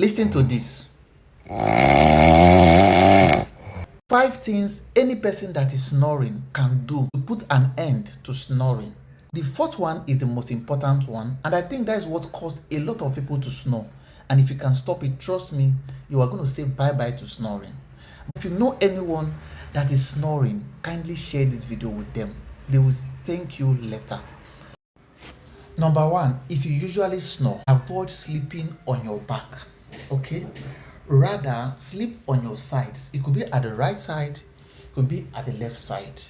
Listen to this. 5 things any person that is snoring can do to put an end to snoring. The fourth one is the most important one, and I think that is what caused a lot of people to snore. And if you can stop it, trust me, you are going to say bye bye to snoring. If you know anyone that is snoring, kindly share this video with them. They will thank you later. Number one, if you usually snore, avoid sleeping on your back. Okay? Rather, sleep on your sides. It could be at the right side, it could be at the left side.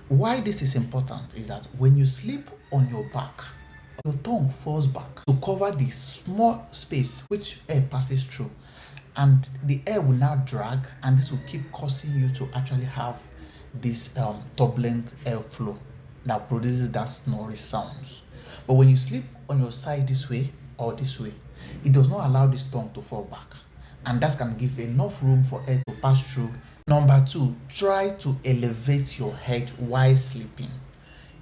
Why this is important is that when you sleep on your back, your tongue falls back to cover the small space which air passes through, and the air will now drag, and this will keep causing you to actually have this turbulent airflow that produces that snoring sounds. But when you sleep on your side this way or this way, it does not allow this tongue to fall back, and that can give enough room for air to pass through. Number two, try to elevate your head while sleeping.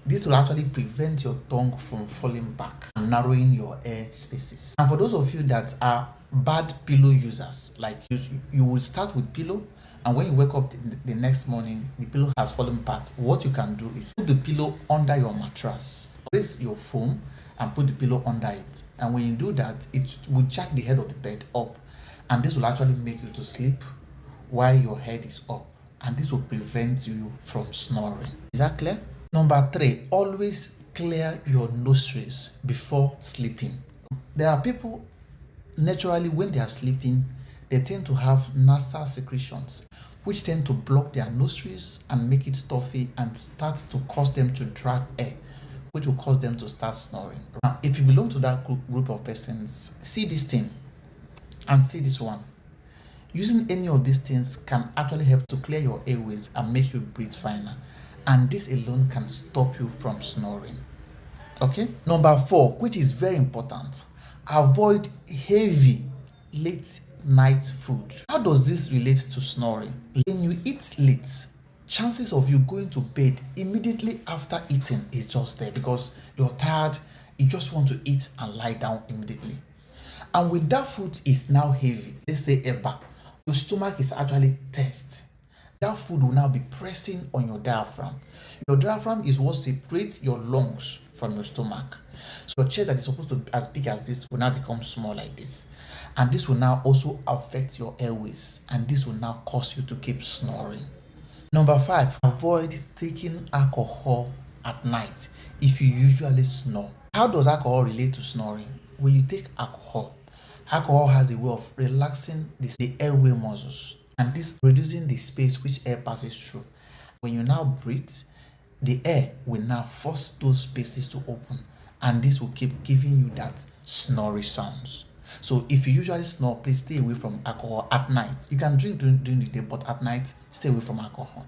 This will actually prevent your tongue from falling back and narrowing your air spaces. And for those of you that are bad pillow users, like you will start with pillow, and when you wake up the next morning, the pillow has fallen apart. What you can do is put the pillow under your mattress, place your foam and put the pillow under it. And when you do that, it will jack the head of the bed up, and this will actually make you to sleep while your head is up, and this will prevent you from snoring. Is that clear? Number three, always clear your nostrils before sleeping. There are people naturally when they are sleeping, they tend to have nasal secretions which tend to block their nostrils and make it stuffy and start to cause them to drag air, which will cause them to start snoring. Now, if you belong to that group of persons, see this thing and see this one. Using any of these things can actually help to clear your airways and make you breathe finer. And this alone can stop you from snoring. Okay? Number four, which is very important, avoid heavy late night food. How does this relate to snoring? When you eat late, chances of you going to bed immediately after eating is just there because you're tired, you just want to eat and lie down immediately. And when that food is now heavy, let's say eba, your stomach is actually tense. That food will now be pressing on your diaphragm. Your diaphragm is what separates your lungs from your stomach. So your chest that is supposed to be as big as this will now become small like this. And this will now also affect your airways, and this will now cause you to keep snoring. Number five, avoid taking alcohol at night if you usually snore. How does alcohol relate to snoring? When you take alcohol, alcohol has a way of relaxing the airway muscles, and this reducing the space which air passes through. When you now breathe, the air will now force those spaces to open, and this will keep giving you that snoring sounds. So if you usually snore, please stay away from alcohol at night. You can drink during the day, but at night, stay away from alcohol.